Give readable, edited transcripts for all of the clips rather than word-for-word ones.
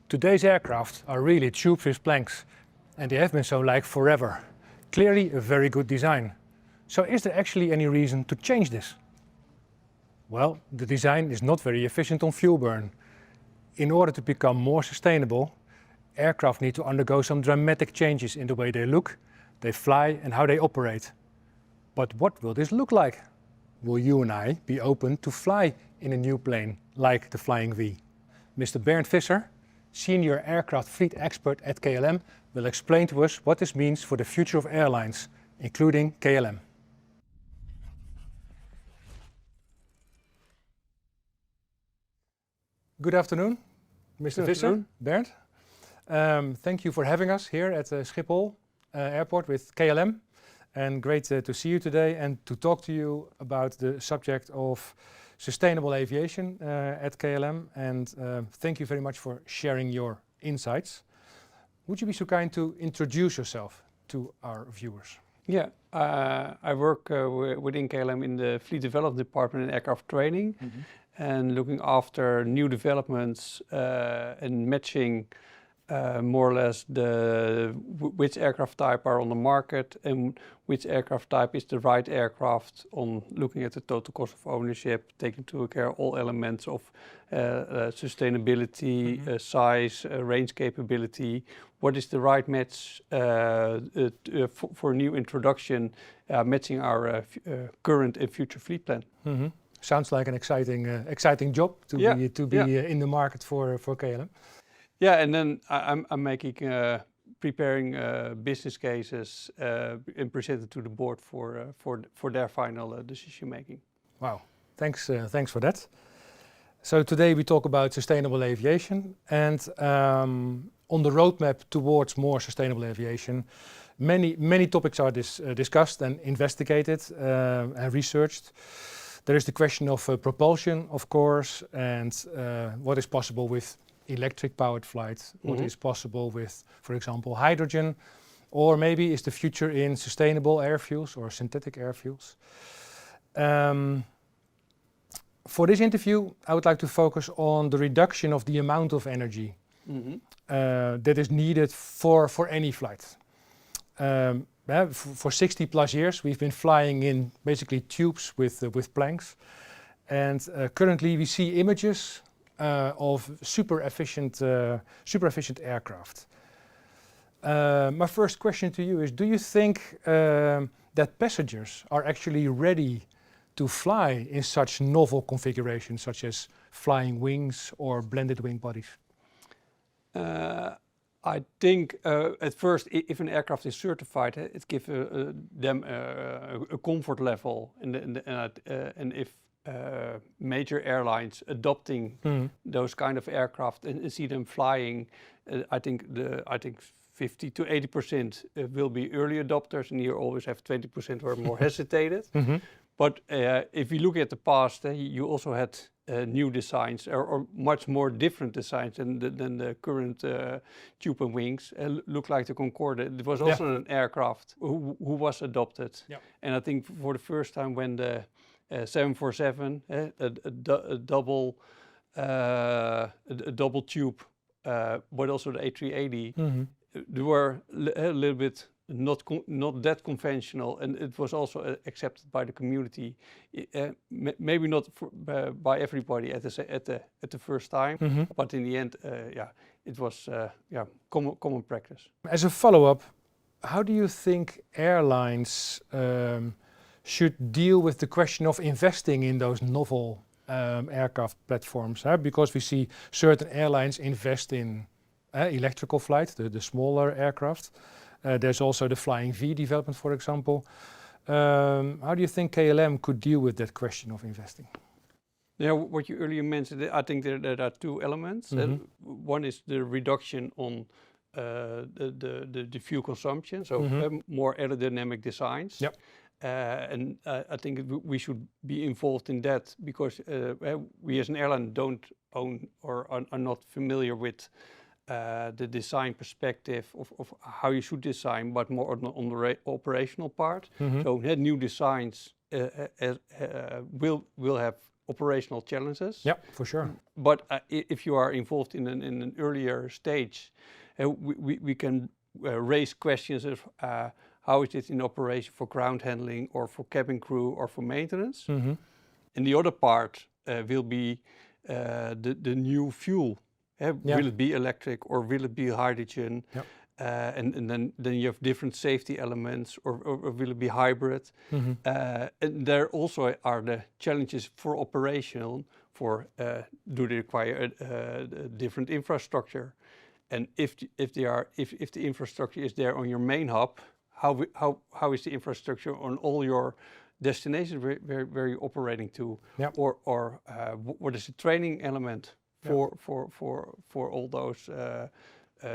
Today's aircraft are really tubes with planks, and they have been so like forever. Clearly a very good design. So is there actually any reason to change this? Well, the design is not very efficient on fuel burn. In order to become more sustainable, aircraft need to undergo some dramatic changes in the way they look, they fly and how they operate. But what will this look like? Will you and I be open to fly in a new plane like the Flying V? Mr. Bernd Visser, Senior Aircraft Fleet Expert at KLM, will explain to us what this means for the future of airlines, including KLM. Good afternoon, Mr. Visser, Bernd. Thank you for having us here at Schiphol Airport with KLM. And great to see you today and to talk to you about the subject of sustainable aviation at KLM. And thank you very much for sharing your insights. Would you be so kind to introduce yourself to our viewers? Yeah, I work within KLM in the Fleet Development Department and Aircraft Training, and looking after new developments and matching more or less which aircraft type are on the market and which aircraft type is the right aircraft, on looking at the total cost of ownership, taking into account all elements of sustainability, size, range capability. What is the right match for new introduction, matching our current and future fleet plan? Sounds like an exciting job to be in the market for KLM. Yeah, and then I'm preparing business cases and present it to the board for their final decision making. Wow, thanks for that. So today we talk about sustainable aviation, and on the roadmap towards more sustainable aviation, many topics are discussed and investigated and researched. There is the question of propulsion, of course, and what is possible with electric-powered flight, what is possible with, for example, hydrogen, or maybe is the future in sustainable air fuels or synthetic air fuels. For this interview, I would like to focus on the reduction of the amount of energy that is needed for any flight. For 60 plus years, we've been flying in basically tubes with planks, and currently we see images of super efficient aircraft. My first question to you is, do you think that passengers are actually ready to fly in such novel configurations, such as flying wings or blended wing bodies? I think at first, if an aircraft is certified, it gives them a comfort level, and if major airlines adopting those kind of aircraft and see them flying, I think 50 to 80% will be early adopters, and you always have 20% who are more hesitated. But if you look at the past, you also had new designs or much more different designs than the current tube and wings. Look like the Concorde. It was also an aircraft who was adopted. And I think for the first time when the 747, a double tube, but also the A380, they were a little bit not that conventional, and it was also accepted by the community. Maybe not by everybody at the first time, but in the end, it was common practice. As a follow-up, how do you think airlines should deal with the question of investing in those novel aircraft platforms? Because we see certain airlines invest in electrical flight, the smaller aircraft. There's also the Flying V development, for example. How do you think KLM could deal with that question of investing? Yeah, what you earlier mentioned, I think there are two elements. One is the reduction on the fuel consumption, so more aerodynamic designs. And I think we should be involved in that, because we as an airline don't own or are not familiar with the design perspective of how you should design, but more on the operational part. So new designs will have operational challenges. Yeah, for sure. But if you are involved in an earlier stage, we can raise questions of how is it in operation for ground handling or for cabin crew or for maintenance. Mm-hmm. And the other part will be the new fuel. Will it be electric or will it be hydrogen? Yep. And then you have different safety elements, or will it be hybrid? Mm-hmm. And there also are the challenges for operational. Do they require a different infrastructure? And if the infrastructure is there on your main hub, how is the infrastructure on all your destinations where you're operating to? Yep. Or what is the training element for all those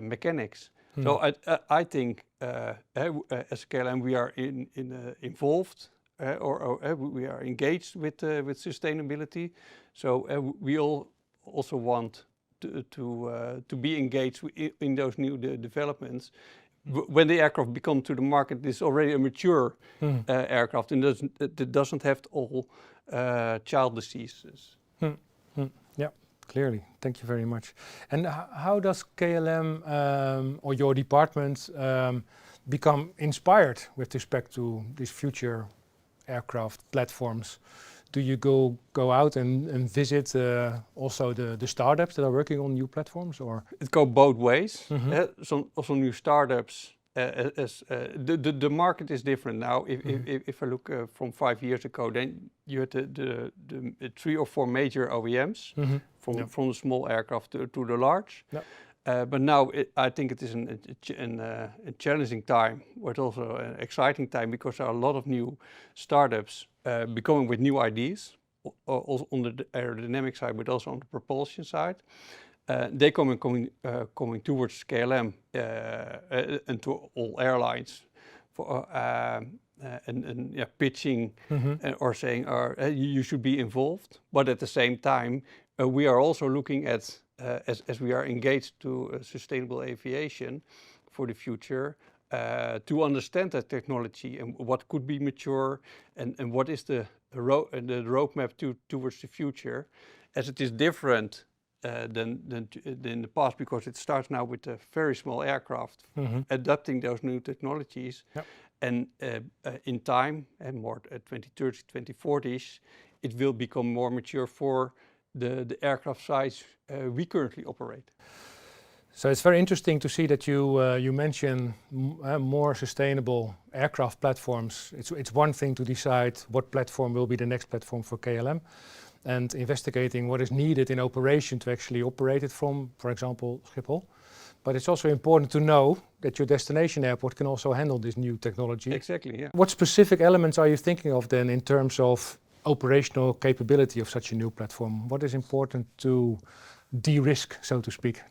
mechanics? Mm. So I think as KLM we are involved or we are engaged with sustainability. So we all also want to be engaged in those new developments. When the aircraft become to the market, it's already a mature aircraft, and it doesn't have all child diseases. Yeah, clearly. Thank you very much. And how does KLM or your department become inspired with respect to these future aircraft platforms? Do you go out and visit also the startups that are working on new platforms, or? It goes both ways. Mm-hmm. Some new startups. The market is different now. If I look from 5 years ago, then you had the 3 or 4 major OEMs from the small aircraft to the large. Yep. But now I think it is a challenging time, but also an exciting time, because there are a lot of new startups becoming with new ideas, also on the aerodynamic side, but also on the propulsion side. They coming towards KLM and to all airlines for pitching or saying you should be involved. But at the same time, we are also looking at as we are engaged to sustainable aviation for the future, to understand that technology and what could be mature and what is the roadmap towards the future, as it is different than in the past, because it starts now with a very small aircraft, adapting those new technologies. Yep. And in time, and more at 2030s, 2040s, it will become more mature for the aircraft size we currently operate. So it's very interesting to see that you mention more sustainable aircraft platforms. It's one thing to decide what platform will be the next platform for KLM, and investigating what is needed in operation to actually operate it from, for example, Schiphol. But it's also important to know that your destination airport can also handle this new technology. Exactly, yeah. What specific elements are you thinking of then in terms of operational capability of such a new platform? What is important to de-risk, so to speak?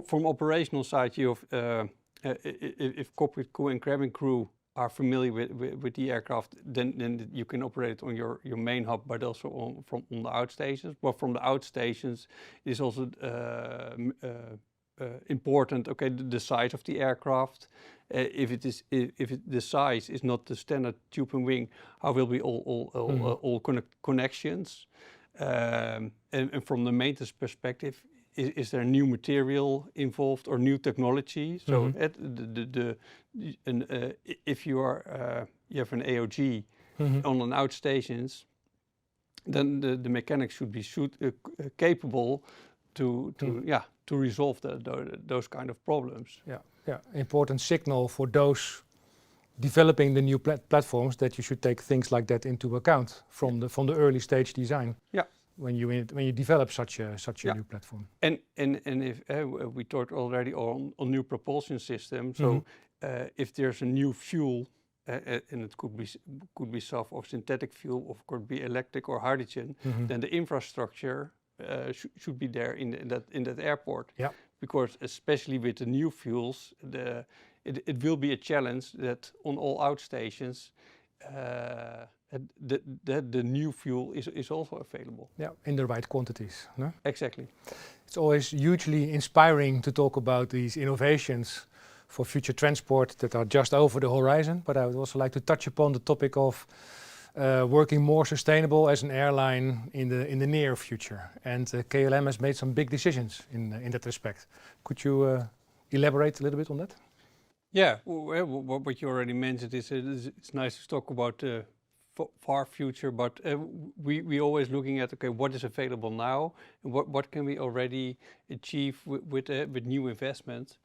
From operational side, you have, if cockpit crew and cabin crew are familiar with the aircraft, then you can operate it on your main hub, but also on the outstations. But from the outstations, it is also important. Okay, the size of the aircraft. If the size is not the standard tube and wing, how will be all connections? And from the maintenance perspective, is there new material involved or new technology? So if you have an AOG on an outstations, then the mechanics should be capable to resolve those kind of problems. Yeah, important signal for those developing the new platforms, that you should take things like that into account from the early stage design. Yeah. When you develop such a new platform. And if we talked already on new propulsion systems, so if there's a new fuel, and it could be SAF or synthetic fuel, or could be electric or hydrogen, then the infrastructure should be there in that airport. Yeah. Because especially with the new fuels, it will be a challenge that on all outstations the new fuel is also available. Yeah, in the right quantities. No? Exactly. It's always hugely inspiring to talk about these innovations for future transport that are just over the horizon. But I would also like to touch upon the topic of working more sustainable as an airline in the near future. And KLM has made some big decisions in that respect. Could you elaborate a little bit on that? Yeah, what you already mentioned is it's nice to talk about the far future, but we always looking at, okay, what is available now and what can we already achieve with new investments.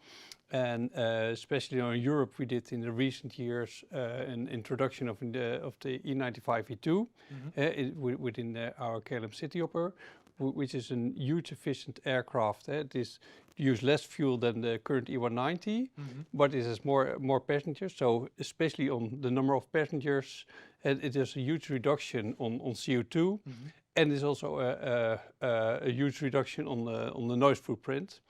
And especially in Europe, we did in the recent years an introduction of the E95-E2 within our KLM Cityhopper, which is a huge efficient aircraft. It is use less fuel than the current E190, but it has more passengers. So especially on the number of passengers, it is a huge reduction on CO2, and it's also a huge reduction on the noise footprint.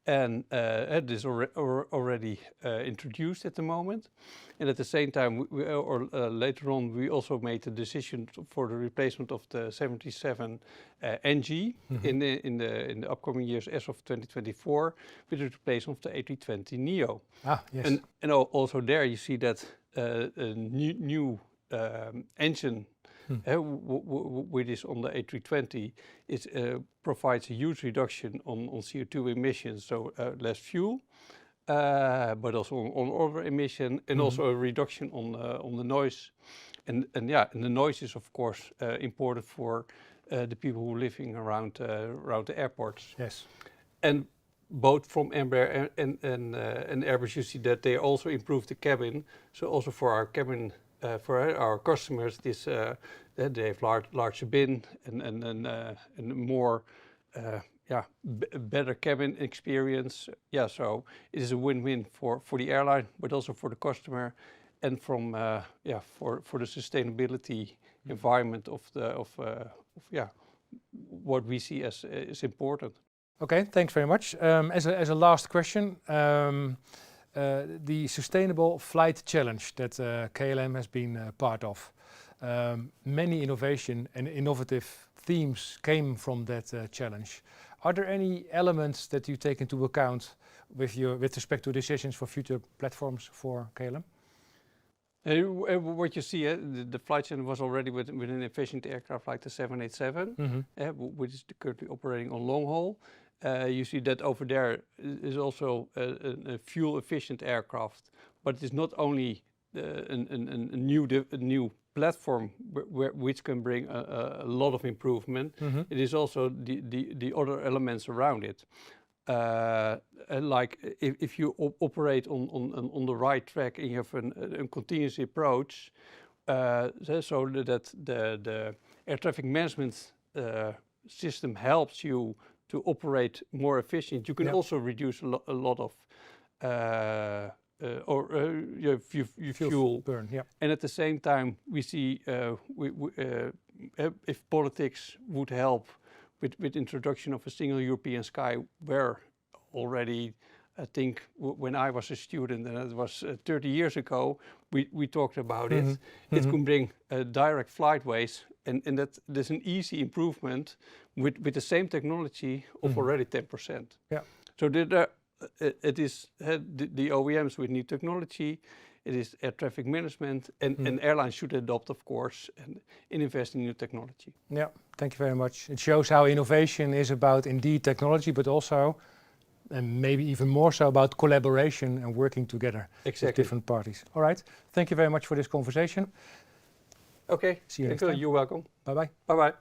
And it is already introduced at the moment. And at the same time, later on, we also made the decision for the replacement of the 737 NG in the upcoming years as of 2024 with the replacement of the A320neo. Ah, yes. And also there you see that a new engine with this on the A320, it provides a huge reduction on CO2 emissions, so less fuel, but also on other emission, and also a reduction on the noise. And the noise is of course important for the people who are living around the airports. Yes. And both from Embraer and Airbus, you see that they also improved the cabin. So also for our cabin. For our customers, they have larger bin and more, better cabin experience. Yeah, so it is a win-win for the airline, but also for the customer, and for the sustainability environment of what we see as is important. Okay, thanks very much. As a last question. The Sustainable Flight Challenge that KLM has been part of. Many innovation and innovative themes came from that challenge. Are there any elements that you take into account with respect to decisions for future platforms for KLM? What you see, the flight challenge was already with an efficient aircraft like the 787, which is currently operating on long haul. You see that over there is also a fuel-efficient aircraft, but it is not only a new platform which can bring a lot of improvement. It is also the other elements around it. Like if you operate on the right track and you have a continuous approach, so that the air traffic management system helps you to operate more efficient. You can also reduce a lot of fuel burn. Yeah. And at the same time, we see if politics would help with introduction of a single European sky, where already I think when I was a student, and it was 30 years ago, we talked about it. It can bring direct flightways, and that there's an easy improvement with the same technology of already 10%. Yeah. So it is the OEMs with new technology. It is air traffic management, and airlines should adopt, of course, and invest in new technology. Yeah, thank you very much. It shows how innovation is about indeed technology, but also, and maybe even more so, about collaboration and working together with different parties. All right, thank you very much for this conversation. Okay, see you next time. You're welcome. Bye-bye. Bye-bye.